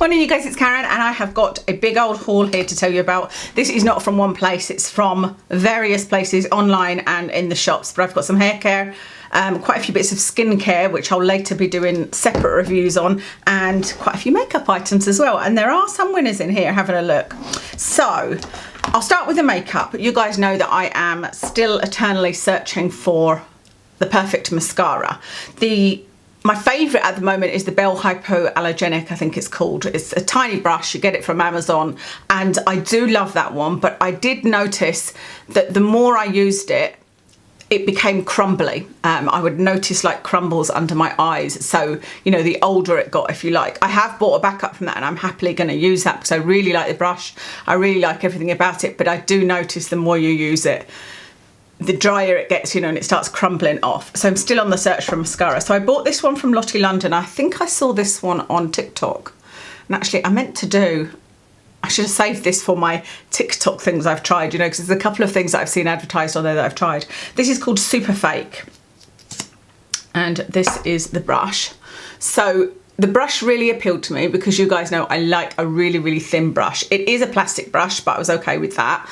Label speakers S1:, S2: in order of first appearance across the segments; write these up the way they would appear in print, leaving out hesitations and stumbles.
S1: Morning you guys, it's Karen and I have got a big old haul here to tell you about. This is not from one place, it's from various places online and in the shops, but I've got some hair care, quite a few bits of skincare which I'll later be doing separate reviews on, and quite a few makeup items as well, and there are some winners in here having a look. So I'll start with the makeup. You guys know that I am still eternally searching for the perfect mascara. My favourite at the moment is the Bell Hypoallergenic, I think it's called. It's a tiny brush, you get it from Amazon, and I do love that one, but I did notice that the more I used it, it became crumbly. I would notice like crumbles under my eyes, so you know, the older it got, if you like. I have bought a backup from that and I'm happily going to use that because I really like the brush, I really like everything about it, but I do notice the more you use it, the drier it gets, you know, and it starts crumbling off. So I'm still on the search for mascara. So I bought this one from Lottie London. I think I saw this one on TikTok. And actually I should have saved this for my TikTok things I've tried, you know, because there's a couple of things that I've seen advertised on there that I've tried. This is called Super Fake. And this is the brush. So the brush really appealed to me because you guys know I like a really, really thin brush. It is a plastic brush, but I was okay with that.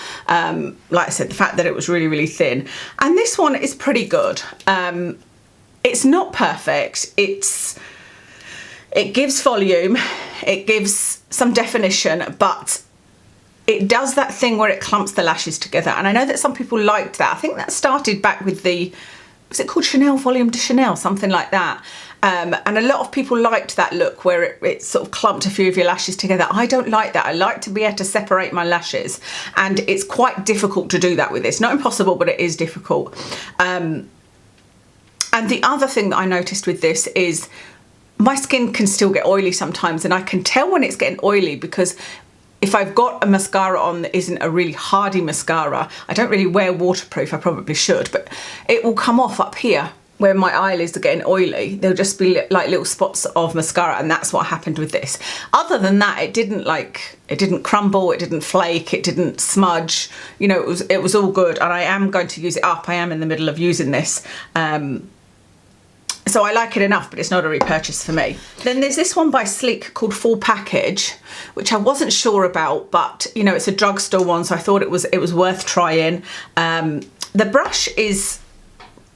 S1: Like I said, the fact that it was really, really thin. And this one is pretty good. It's not perfect. It gives volume, it gives some definition, but it does that thing where it clumps the lashes together. And I know that some people liked that. I think that started back with was it called Chanel Volume de Chanel, something like that. And a lot of people liked that look where it sort of clumped a few of your lashes together. I don't like that. I like to be able to separate my lashes, and it's quite difficult to do that with this. Not impossible, but it is difficult. And the other thing that I noticed with this is my skin can still get oily sometimes, and I can tell when it's getting oily because if I've got a mascara on that isn't a really hardy mascara, I don't really wear waterproof, I probably should, but it will come off up here where my eyelids are getting oily. There'll just be like little spots of mascara, and that's what happened with this. Other than that, it didn't crumble, it didn't flake, it didn't smudge, you know, it was all good, and I am going to use it up. I am in the middle of using this. So I like it enough, but it's not a repurchase for me. Then there's this one by Sleek called Full Package, which I wasn't sure about, but you know, it's a drugstore one, so I thought it was worth trying. The brush is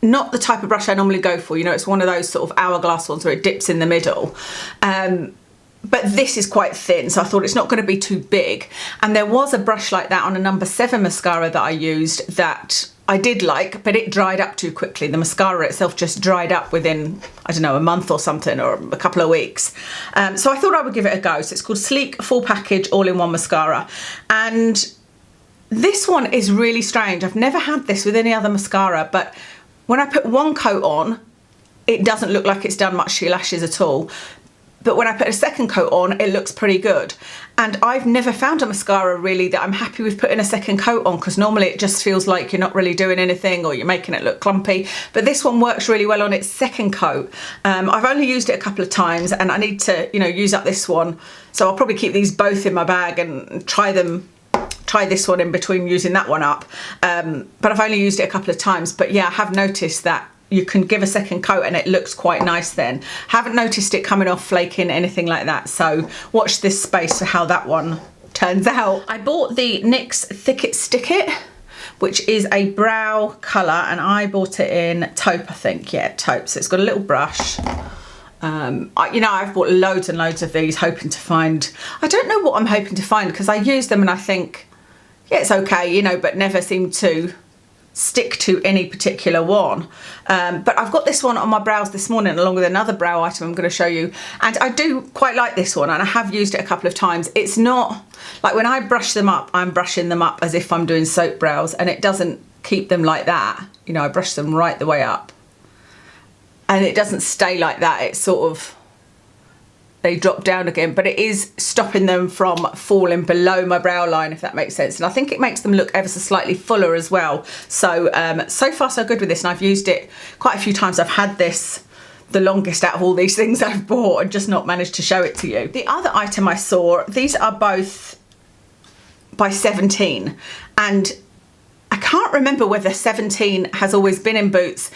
S1: not the type of brush I normally go for, you know, it's one of those sort of hourglass ones where it dips in the middle. But this is quite thin, so I thought it's not going to be too big. And there was a brush like that on a number 7 mascara that I used that I did like, but it dried up too quickly. The mascara itself just dried up within, I don't know, a month or something, or a couple of weeks. So I thought I would give it a go. So it's called Sleek Full Package All-in-One Mascara. And this one is really strange. I've never had this with any other mascara, but when I put one coat on, it doesn't look like it's done much to your lashes at all. But when I put a second coat on, it looks pretty good. And I've never found a mascara really that I'm happy with putting a second coat on, because normally it just feels like you're not really doing anything or you're making it look clumpy. But this one works really well on its second coat. I've only used it a couple of times and I need to, you know, use up this one. So I'll probably keep these both in my bag and try this one in between using that one up. But I've only used it a couple of times. But yeah, I have noticed that you can give a second coat and it looks quite nice then. Haven't noticed it coming off, flaking, anything like that. So watch this space for how that one turns out. I bought the NYX Thick It Stick It, which is a brow colour, and I bought it in taupe, I think. Yeah, taupe. So it's got a little brush. You know, I've bought loads and loads of these hoping to find, I don't know what I'm hoping to find, because I use them and I think, yeah, it's okay, you know, but never seem to stick to any particular one. But I've got this one on my brows this morning along with another brow item I'm going to show you, and I do quite like this one, and I have used it a couple of times. It's not like when I brush them up, I'm brushing them up as if I'm doing soap brows, and it doesn't keep them like that. You know, I brush them right the way up and it doesn't stay like that. It's sort of, they drop down again, but it is stopping them from falling below my brow line, if that makes sense. And I think it makes them look ever so slightly fuller as well. So, so far so good with this, and I've used it quite a few times. I've had this the longest out of all these things I've bought and just not managed to show it to you. The other item I saw, these are both by 17, and I can't remember whether 17 has always been in Boots.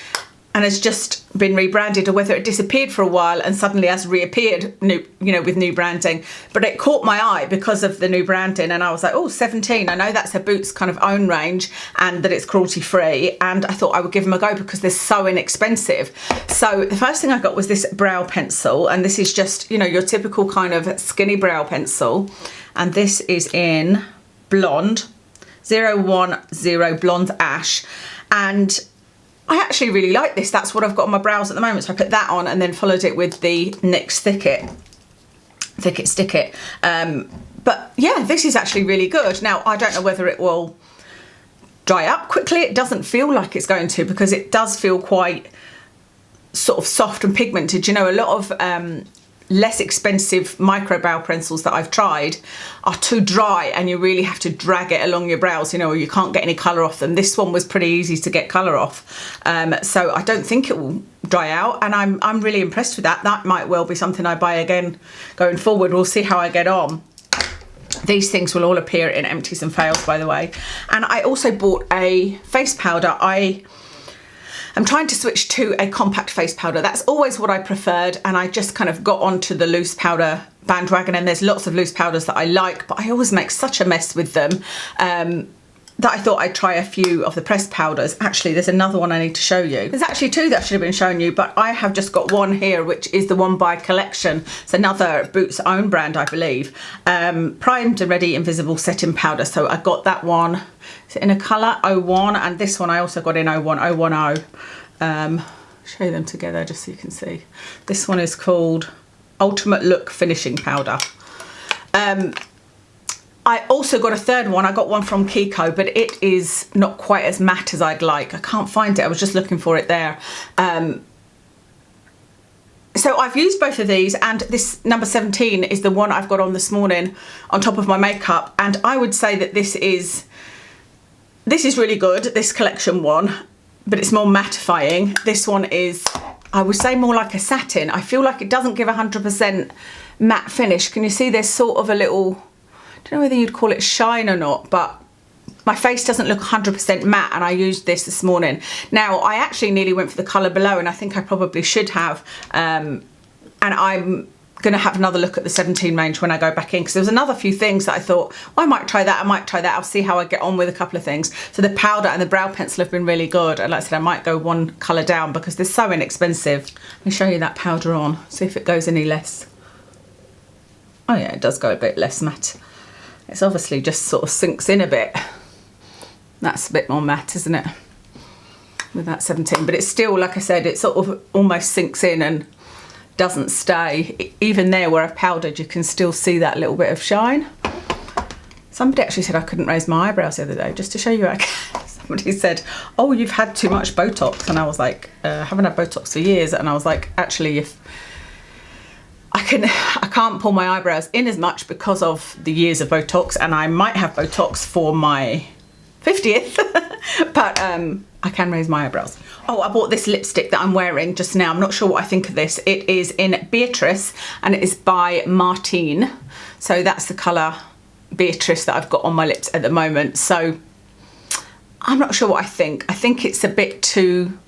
S1: and has just been rebranded, or whether it disappeared for a while and suddenly has reappeared new, you know, with new branding. But it caught my eye because of the new branding, and I was like, oh, 17, I know that's a Boots kind of own range and that it's cruelty free, and I thought I would give them a go because they're so inexpensive. So the first thing I got was this brow pencil, and this is just, you know, your typical kind of skinny brow pencil, and this is in Blonde 010 Blonde Ash, and I actually really like this. That's what I've got on my brows at the moment. So I put that on and then followed it with the Nyx Thick It Stick It. But yeah, this is actually really good. Now, I don't know whether it will dry up quickly. It doesn't feel like it's going to, because it does feel quite sort of soft and pigmented. You know, a lot of less expensive micro brow pencils that I've tried are too dry, and you really have to drag it along your brows, you know, or you can't get any colour off them. This one was pretty easy to get colour off, so I don't think it will dry out, and I'm really impressed with that. That might well be something I buy again going forward. We'll see how I get on. These things will all appear in empties and fails, by the way. And I also bought a face powder. I'm trying to switch to a compact face powder. That's always what I preferred, and I just kind of got onto the loose powder bandwagon, and there's lots of loose powders that I like, but I always make such a mess with them that I thought I'd try a few of the pressed powders. Actually, there's another one I need to show you. There's actually two that I should have been showing you, but I have just got one here, which is the One by Collection. It's another Boots own brand, I believe. Primed and Ready Invisible Setting Powder. So I got that one. It's in a colour 01, and this one I also got in 010. Show them together just so you can see. This one is called Ultimate Look Finishing Powder. I also got a third one. I got one from Kiko, but it is not quite as matte as I'd like. I can't find it. I was just looking for it there. So I've used both of these, and this number 17 is the one I've got on this morning on top of my makeup, and I would say that this is really good, this collection one, but it's more mattifying. This one is, I would say, more like a satin. I feel like it doesn't give 100% matte finish. Can you see there's sort of a little, I don't know whether you'd call it shine or not, but my face doesn't look 100% matte, and I used this morning. Now, I actually nearly went for the colour below, and I think I probably should have, and I'm going to have another look at the 17 range when I go back in, because there was another few things that I thought, well, I might try that, I'll see how I get on with a couple of things. So the powder and the brow pencil have been really good, and like I said, I might go one colour down because they're so inexpensive. Let me show you that powder on, see if it goes any less. Oh yeah, it does go a bit less matte. It's obviously just sort of sinks in a bit. That's a bit more matte, isn't it, with that 17, but it's still, like I said, it sort of almost sinks in and doesn't stay. Even there where I've powdered, you can still see that little bit of shine. Somebody actually said I couldn't raise my eyebrows the other day, just to show you I can. Somebody said, oh, you've had too much Botox, and I was like, I haven't had Botox for years, and I was like, actually, if I can't pull my eyebrows in as much because of the years of Botox, and I might have Botox for my 50th, but I can raise my eyebrows. Oh, I bought this lipstick that I'm wearing just now. I'm not sure what I think of this. It is in Beatrice, and it is by Martine. So that's the colour Beatrice that I've got on my lips at the moment. So I'm not sure what I think. I think it's a bit too,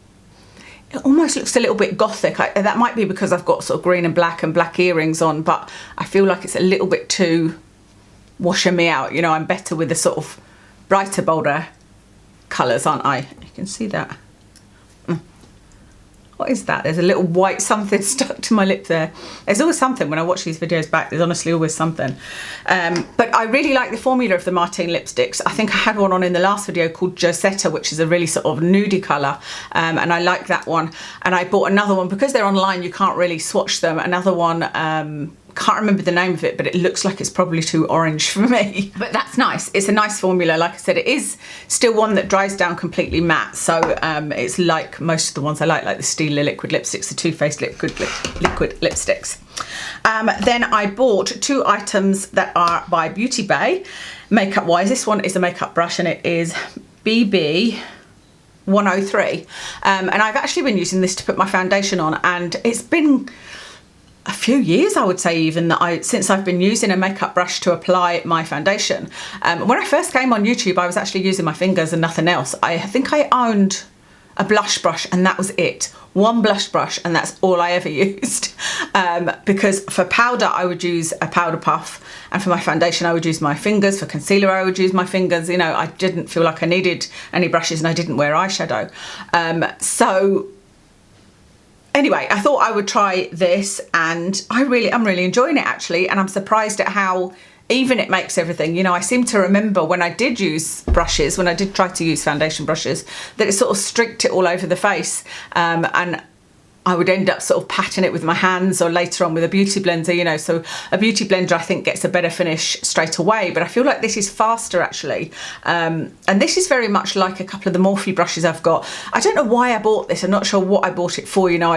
S1: it almost looks a little bit gothic. That might be because I've got sort of green and black earrings on, but I feel like it's a little bit too washing me out. You know, I'm better with the sort of brighter, bolder colours, aren't I? You can see that. What is that? There's a little white something stuck to my lip there. There's always something when I watch these videos back. There's honestly always something. But I really like the formula of the Martine lipsticks. I think I had one on in the last video called Josetta, which is a really sort of nudie colour. And I like that one. And I bought another one, because they're online, you can't really swatch them. Another one, can't remember the name of it, but it looks like it's probably too orange for me. But that's nice. It's a nice formula. Like I said, it is still one that dries down completely matte. So it's like most of the ones I like the Stila liquid lipsticks, the Too Faced liquid lipsticks. Then I bought two items that are by Beauty Bay, makeup wise. This one is a makeup brush, and it is BB 103. And I've actually been using this to put my foundation on, and it's been a few years, I would say, even since I've been using a makeup brush to apply my foundation. When I first came on YouTube, I was actually using my fingers and nothing else. I think I owned a blush brush, and that was it. One blush brush, and that's all I ever used. Because for powder I would use a powder puff, and for my foundation I would use my fingers. For concealer I would use my fingers. You know, I didn't feel like I needed any brushes, and I didn't wear eyeshadow. So anyway, I thought I would try this, and I'm really enjoying it actually, and I'm surprised at how even it makes everything. You know, I seem to remember when I did use brushes, when I did try to use foundation brushes, that it sort of streaked it all over the face, and I would end up sort of patting it with my hands, or later on with a beauty blender, you know. So a beauty blender I think gets a better finish straight away, but I feel like this is faster actually. And this is very much like a couple of the Morphe brushes I've got. I don't know why I bought this, I'm not sure what I bought it for, you know.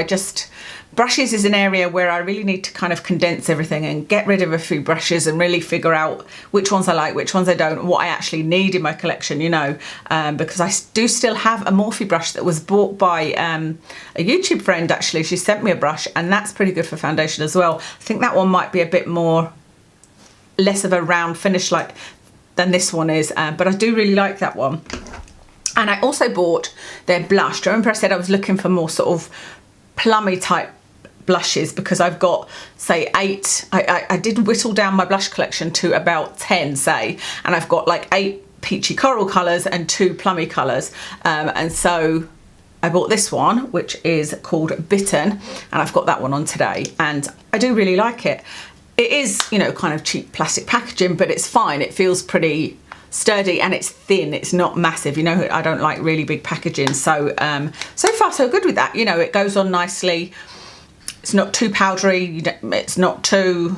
S1: Brushes is an area where I really need to kind of condense everything and get rid of a few brushes and really figure out which ones I like, which ones I don't, what I actually need in my collection, you know, because I do still have a Morphe brush that was bought by a YouTube friend actually. She sent me a brush, and that's pretty good for foundation as well. I think that one might be a bit less of a round finish like than this one is, but I do really like that one. And I also bought their blush. Do you remember I said I was looking for more sort of plummy type blushes, because I've got, say, 8. I did whittle down my blush collection to about 10, say, and I've got like 8 peachy coral colours and 2 plummy colours, and so I bought this one, which is called Bitten, and I've got that one on today, and I do really like it. It is, you know, kind of cheap plastic packaging, but it's fine. It feels pretty sturdy, and it's thin, it's not massive, you know. I don't like really big packaging, so so far so good with that. You know, it goes on nicely. It's not too powdery, it's not too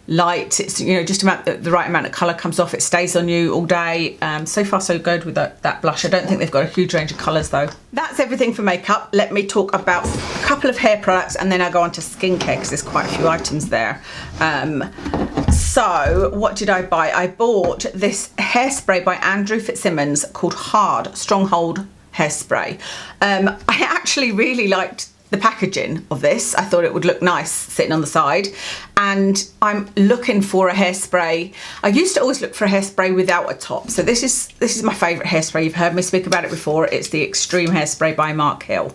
S1: light, it's, you know, just about the right amount of colour comes off. It stays on you all day. So far so good with that blush. I don't think they've got a huge range of colours though. That's everything for makeup. Let me talk about a couple of hair products, and then I'll go on to skincare because there's quite a few items there. So what did I buy? I bought this hairspray by Andrew Fitzsimmons called Hard Stronghold Hairspray. I actually really liked the packaging of this. I thought it would look nice sitting on the side, and I'm looking for a hairspray. I used to always look for a hairspray without a top, so this is my favourite hairspray. You've heard me speak about it before. It's the Extreme Hairspray by Mark Hill,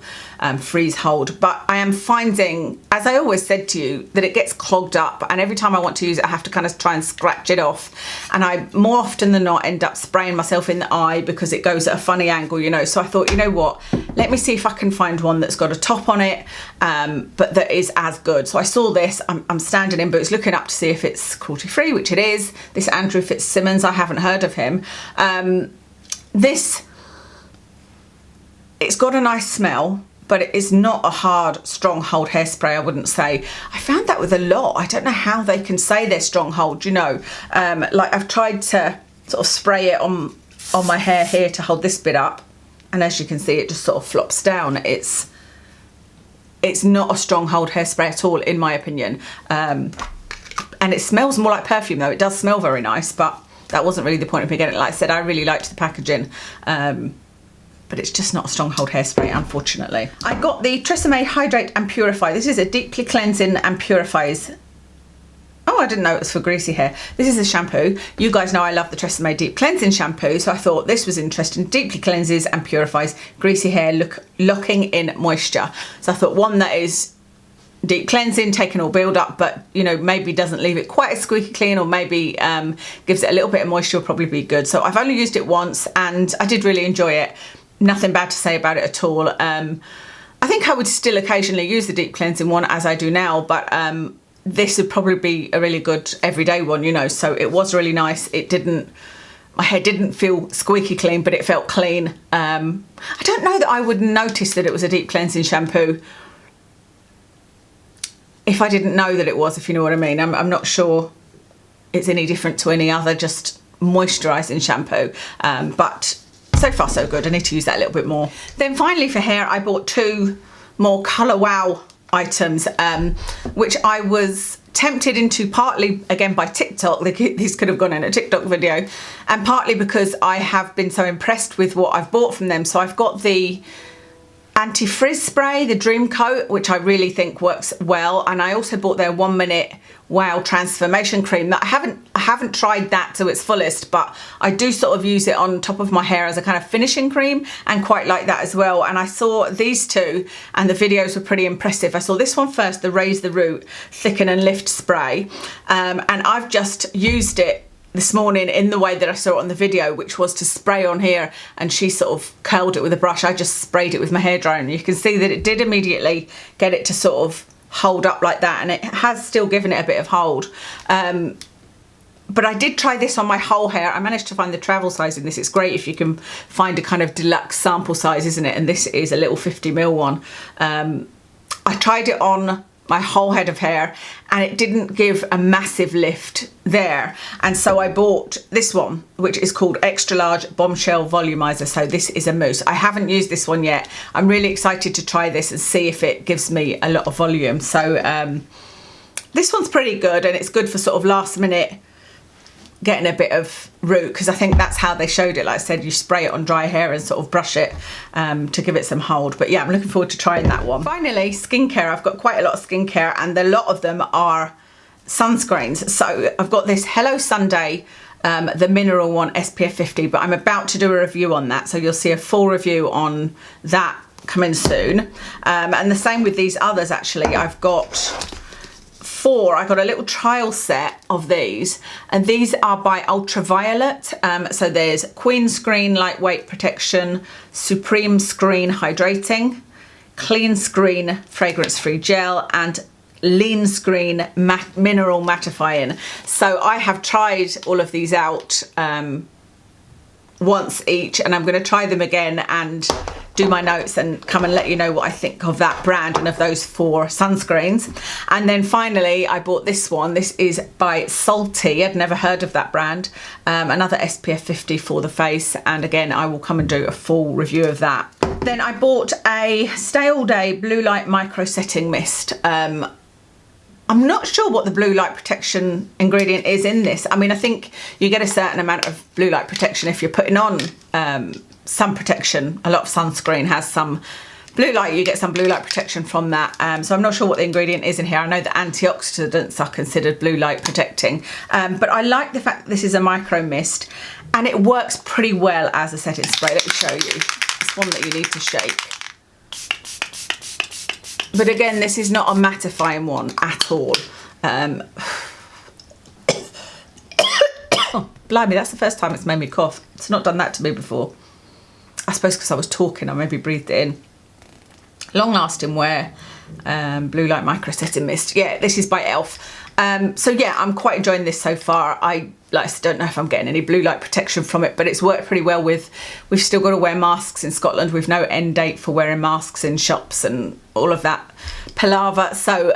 S1: Freeze Hold. But I am finding, as I always said to you, that it gets clogged up, and every time I want to use it I have to kind of try and scratch it off, and I more often than not end up spraying myself in the eye because it goes at a funny angle, you know. So I thought, you know what, let me see if I can find one that's got a top on it, but that is as good. So I saw this. I'm standing in Boots looking up to see if it's cruelty free, which it is. This Andrew Fitzsimmons, I haven't heard of him. It's got a nice smell, but it is not a hard stronghold hairspray, I wouldn't say. I found that with a lot. I don't know how they can say they're stronghold, you know. Like I've tried to sort of spray it on my hair here to hold this bit up, and as you can see it just sort of flops down. It's not a stronghold hairspray at all, in my opinion. And it smells more like perfume though. It does smell very nice, but that wasn't really the point of me getting it. Like I said, I really liked the packaging, but it's just not a stronghold hairspray, unfortunately. I got the Tresemme Hydrate and Purify. This is a deeply cleansing and purifies. Oh, I didn't know it was for greasy hair. This is a shampoo. You guys know I love the Tresemme Deep Cleansing Shampoo, so I thought this was interesting. Deeply cleanses and purifies greasy hair, locking in moisture. So I thought one that is deep cleansing, taking all build up, but you know, maybe doesn't leave it quite as squeaky clean, or maybe gives it a little bit of moisture, will probably be good. So I've only used it once and I did really enjoy it. Nothing bad to say about it at all. I think I would still occasionally use the deep cleansing one as I do now, but this would probably be a really good everyday one, you know. So it was really nice. My hair didn't feel squeaky clean, but it felt clean. I don't know that I would notice that it was a deep cleansing shampoo if I didn't know that it was, if you know what I mean. I'm not sure it's any different to any other just moisturising shampoo, but so far so good. I need to use that a little bit more. Then finally for hair, I bought 2 more Colour Wow items, which I was tempted into, partly again by TikTok. These could have gone in a TikTok video, and partly because I have been so impressed with what I've bought from them. So I've got the anti-frizz spray, the Dream Coat, which I really think works well, and I also bought their 1 Minute Wow Transformation Cream that I haven't tried that to its fullest, but I do sort of use it on top of my hair as a kind of finishing cream and quite like that as well. And I saw these two and the videos were pretty impressive. I saw this one first, the Raise the Root Thicken and Lift Spray, and I've just used it this morning in the way that I saw it on the video, which was to spray on here, and she sort of curled it with a brush. I just sprayed it with my hairdryer, and you can see that it did immediately get it to sort of hold up like that, and it has still given it a bit of hold. But I did try this on my whole hair. I managed to find the travel size in this. It's great if you can find a kind of deluxe sample size, isn't it? And this is a little 50ml one. I tried it on my whole head of hair and it didn't give a massive lift there, and so I bought this one, which is called Extra Large Bombshell Volumizer. So this is a mousse. I haven't used this one yet. I'm really excited to try this and see if it gives me a lot of volume. So this one's pretty good, and it's good for sort of last minute getting a bit of root, because I think that's how they showed it. Like I said, you spray it on dry hair and sort of brush it to give it some hold. But yeah, I'm looking forward to trying that one. Finally, skincare. I've got quite a lot of skincare, and a lot of them are sunscreens. So I've got this Hello Sunday, the mineral one, SPF 50, but I'm about to do a review on that. So you'll see a full review on that coming soon. And the same with these others, actually. I've got I got a little trial set of these, and these are by Ultraviolet. So there's Queen Screen Lightweight Protection, Supreme Screen Hydrating, Clean Screen Fragrance Free Gel, and Lean Screen Mineral Mattifying. So I have tried all of these out once each, and I'm going to try them again and do my notes and come and let you know what I think of that brand and of those 4 sunscreens. And then finally I bought this one. This is by Salty. I'd never heard of that brand. Another SPF 50 for the face, and again I will come and do a full review of that. Then I bought a Stay All Day Blue Light Micro Setting Mist. I'm not sure what the blue light protection ingredient is in this. I mean, I think you get a certain amount of blue light protection if you're putting on sun protection. A lot of sunscreen has some blue light. You get some blue light protection from that. So I'm not sure what the ingredient is in here. I know that antioxidants are considered blue light protecting. But I like the fact that this is a micro mist and it works pretty well as a setting spray. Let me show you. It's one that you need to shake. But again, this is not a mattifying one at all. Oh, blimey, that's the first time it's made me cough. It's not done that to me before. I suppose because I was talking, I maybe breathed it in. Long lasting wear, blue light micro setting mist. Yeah, this is by Elf. So yeah, I'm quite enjoying this so far. I don't know if I'm getting any blue light protection from it, but it's worked pretty well with, we've still got to wear masks in Scotland. We've no end date for wearing masks in shops and all of that palaver. So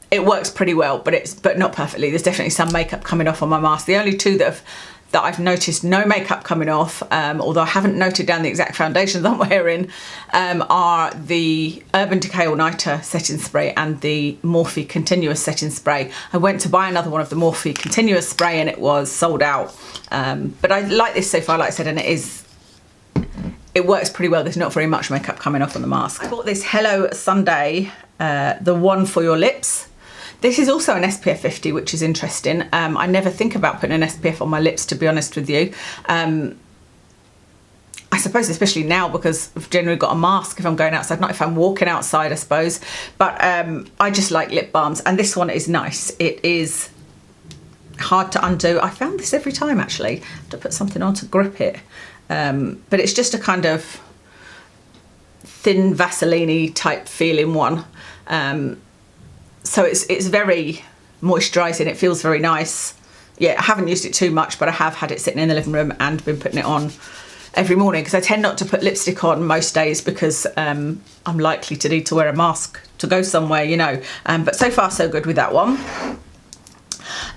S1: it works pretty well, but not perfectly. There's definitely some makeup coming off on my mask. The only two that I've noticed no makeup coming off, although I haven't noted down the exact foundations I'm wearing, are the Urban Decay All Nighter setting spray and the Morphe Continuous setting spray. I went to buy another one of the Morphe Continuous spray and it was sold out. But I like this so far, like I said, and it works pretty well. There's not very much makeup coming off on the mask. I bought this Hello Sunday, the one for your lips. This is also an SPF 50, which is interesting. I never think about putting an SPF on my lips, to be honest with you. I suppose especially now because I've generally got a mask if I'm going outside, not if I'm walking outside, I suppose. But I just like lip balms, and this one is nice. It is hard to undo. I found this every time, actually. I have to put something on to grip it. But it's just a kind of thin Vaseline-y type feeling one. So it's very moisturising. It feels very nice. Yeah, I haven't used it too much, but I have had it sitting in the living room and been putting it on every morning because I tend not to put lipstick on most days because I'm likely to need to wear a mask to go somewhere, you know. But so far so good with that one.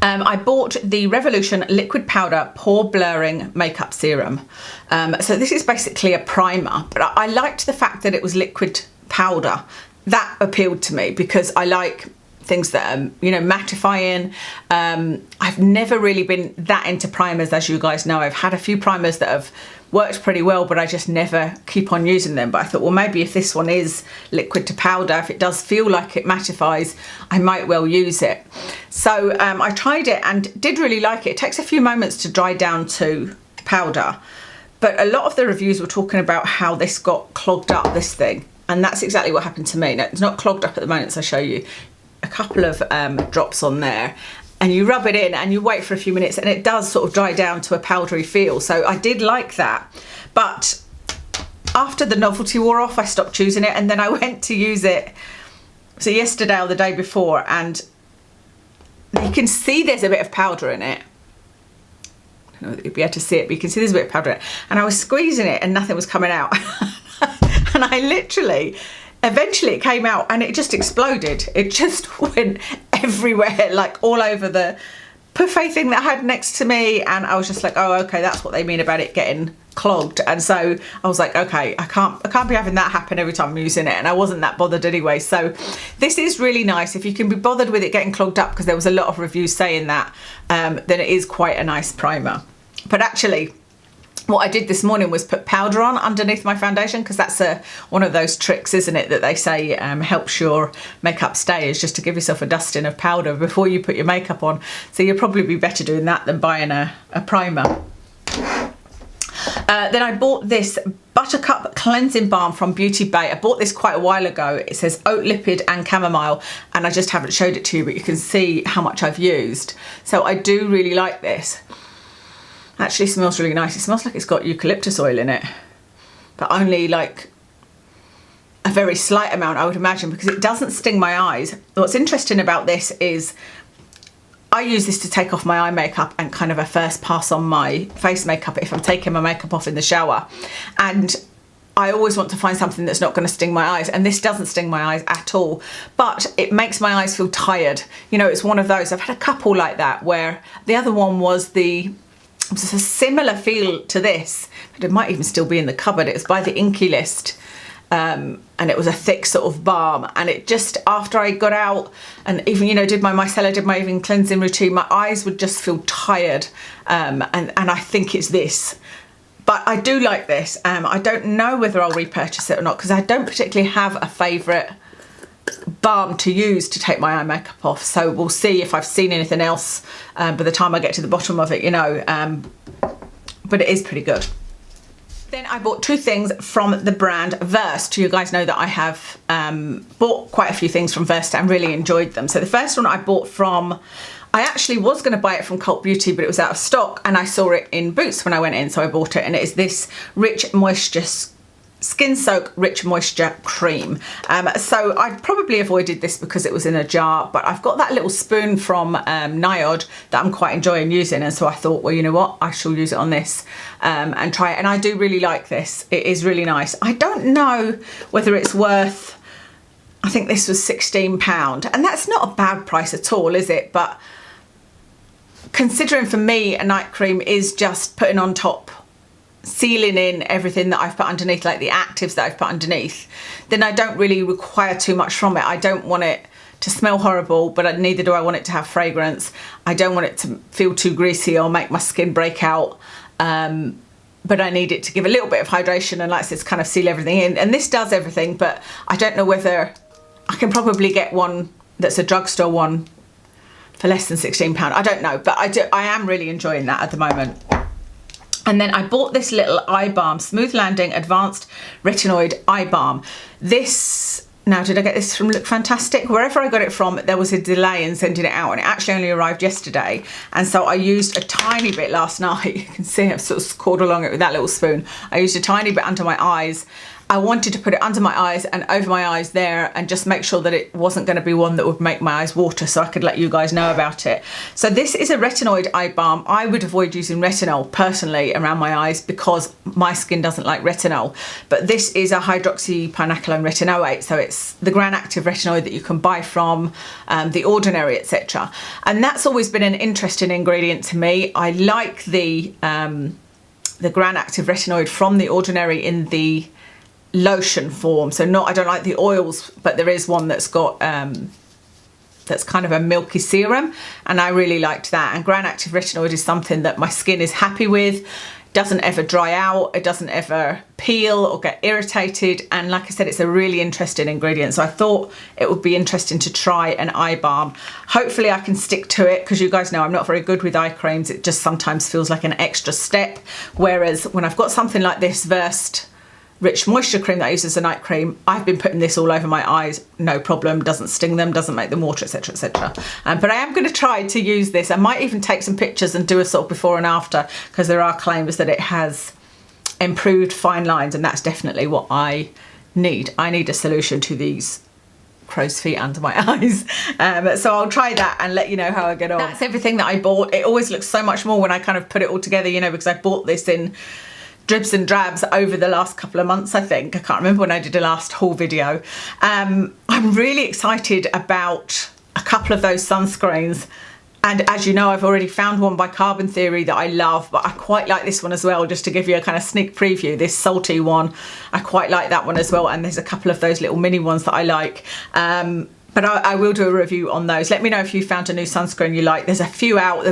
S1: I bought the Revolution Liquid Powder Pore Blurring Makeup Serum. So this is basically a primer, but I liked the fact that it was liquid powder. That appealed to me because I like things that are, you know, mattifying. I've never really been that into primers, as you guys know. I've had a few primers that have worked pretty well, but I just never keep on using them. But I thought, well, maybe if this one is liquid to powder, if it does feel like it mattifies, I might well use it. So I tried it and did really like it. It takes a few moments to dry down to powder, but a lot of the reviews were talking about how this got clogged up, this thing. And that's exactly what happened to me. Now, it's not clogged up at the moment, so I'll show you a couple of drops on there, and you rub it in and you wait for a few minutes and it does sort of dry down to a powdery feel. So I did like that, but after the novelty wore off, I stopped using it, and then I went to use it, so yesterday or the day before, and you can see there's a bit of powder in it. I don't know if you'll be able to see it, but you can see there's a bit of powder in it, and I was squeezing it and nothing was coming out. And I literally, eventually it came out and it just exploded. It just went everywhere, like all over the buffet thing that I had next to me. And I was just like, oh, okay, that's what they mean about it getting clogged. And so I was like, okay, I can't be having that happen every time I'm using it. And I wasn't that bothered anyway. So this is really nice. If you can be bothered with it getting clogged up, because there was a lot of reviews saying that, then it is quite a nice primer. But actually, what I did this morning was put powder on underneath my foundation, because that's one of those tricks, isn't it, that they say helps your makeup stay, is just to give yourself a dusting of powder before you put your makeup on. So you'll probably be better doing that than buying a primer. Then I bought this Buttercup Cleansing Balm from Beauty Bay. I bought this quite a while ago. It says oat lipid and chamomile, and I just haven't showed it to you, but you can see how much I've used. So I do really like this. Actually smells really nice. It smells like it's got eucalyptus oil in it, but only like a very slight amount, I would imagine, because it doesn't sting my eyes. What's interesting about this is I use this to take off my eye makeup and kind of a first pass on my face makeup if I'm taking my makeup off in the shower. And I always want to find something that's not going to sting my eyes, and this doesn't sting my eyes at all, but it makes my eyes feel tired. You know, it's one of those. I've had a couple like that, where the other one was it was a similar feel to this, but it might even still be in the cupboard. It was by the Inky List, and it was a thick sort of balm, and it just, after I got out and even, you know, did my micellar, did my even cleansing routine, my eyes would just feel tired, and I think it's this. But I do like this. I don't know whether I'll repurchase it or not, because I don't particularly have a favourite balm to use to take my eye makeup off. So we'll see if I've seen anything else by the time I get to the bottom of it, you know. But it is pretty good. Then I bought two things from the brand Versed. You guys know that I have bought quite a few things from Versed and really enjoyed them. So the first one I bought from, I actually was going to buy it from Cult Beauty, but it was out of stock, and I saw it in Boots when I went in, so I bought it, and it is this Rich Moisture Skin Soak Rich Moisture Cream. So I probably avoided this because it was in a jar, but I've got that little spoon from Nyod that I'm quite enjoying using, and so I thought, well, you know what, I shall use it on this and try it, and I do really like this. It is really nice. I don't know whether it's worth, I think this was £16, and that's not a bad price at all, is it? But considering for me a night cream is just putting on top, sealing in everything that I've put underneath, like the actives that I've put underneath, then I don't really require too much from it. I don't want it to smell horrible, but neither do I want it to have fragrance. I don't want it to feel too greasy or make my skin break out, but I need it to give a little bit of hydration and like this, kind of seal everything in, and this does everything. But I don't know whether I can probably get one that's a drugstore one for less than £16. I don't know, but I am really enjoying that at the moment. And then I bought this little eye balm, Smooth Landing Advanced Retinoid Eye Balm. This, now did I get this from Look Fantastic? Wherever I got it from, there was a delay in sending it out, and it actually only arrived yesterday. And so I used a tiny bit last night. You can see I've sort of scored along it with that little spoon. I used a tiny bit under my eyes. I wanted to put it under my eyes and over my eyes there, and just make sure that it wasn't going to be one that would make my eyes water, so I could let you guys know about it. So this is a retinoid eye balm. I would avoid using retinol personally around my eyes because my skin doesn't like retinol, but this is a hydroxypinoculone retinoate, so it's the gram active retinoid that you can buy from The Ordinary, etc. And that's always been an interesting ingredient to me. I like the gram active retinoid from The Ordinary in the lotion form, so I don't like the oils, but there is one that's got that's kind of a milky serum, and I really liked that. And Gran Active Retinoid is something that my skin is happy with. Doesn't ever dry out, it doesn't ever peel or get irritated, and like I said, it's a really interesting ingredient, so I thought it would be interesting to try an eye balm. Hopefully I can stick to it, because you guys know I'm not very good with eye creams. It just sometimes feels like an extra step, whereas when I've got something like this Versed Rich Moisture Cream that I use as a night cream, I've been putting this all over my eyes, no problem, doesn't sting them, doesn't make them water, etc, etc. But I am going to try to use this. I might even take some pictures and do a sort of before and after, because there are claims that it has improved fine lines, and that's definitely what I need. I need a solution to these crow's feet under my eyes. So I'll try that and let you know how I get on. That's everything that I bought. It always looks so much more when I kind of put it all together, you know, because I bought this in dribs and drabs over the last couple of months, I think. I can't remember when I did a last haul video. I'm really excited about a couple of those sunscreens, and as you know, I've already found one by Carbon Theory that I love, but I quite like this one as well, just to give you a kind of sneak preview. This salty one, I quite like that one as well, and there's a couple of those little mini ones that I like. But I will do a review on those. Let me know if you found a new sunscreen you like. There's a few out.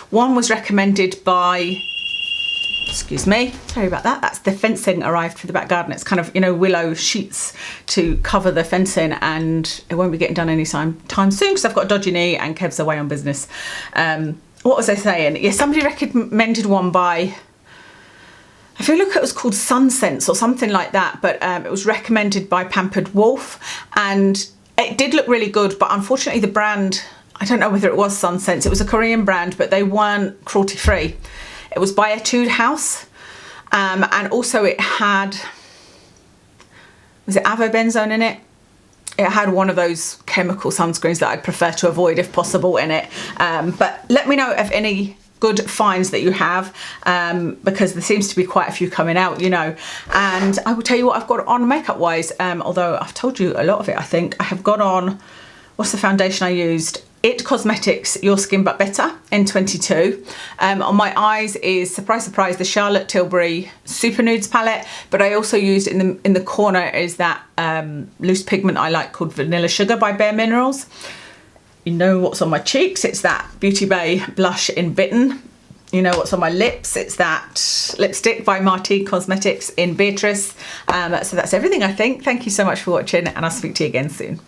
S1: One was recommended by, excuse me, sorry about that, that's the fencing arrived for the back garden. It's kind of, you know, willow sheets to cover the fencing, and it won't be getting done anytime soon because I've got a dodgy knee and Kev's away on business. What was I saying? Yeah, somebody recommended one by, I feel like it was called Sunsense or something like that, but it was recommended by Pampered Wolf, and it did look really good, but unfortunately the brand, I don't know whether it was Sunsense, it was a Korean brand, but they weren't cruelty free. It was by Etude House, and also it had, was it avobenzone in it? It had one of those chemical sunscreens that I'd prefer to avoid if possible in it. But let me know of any good finds that you have, because there seems to be quite a few coming out, you know. And I will tell you what I've got on makeup wise, although I've told you a lot of it, I think. I have got on, what's the foundation I used? It Cosmetics Your Skin But Better in 22. On my eyes is, surprise surprise, the Charlotte Tilbury Super Nudes palette, but I also used in the corner is that loose pigment I like called Vanilla Sugar by Bare Minerals. You know what's on my cheeks, it's that Beauty Bay blush in Bitten. You know what's on my lips, it's that lipstick by Martine Cosmetics in Beatrice. So that's everything, I think. Thank you so much for watching, and I'll speak to you again soon.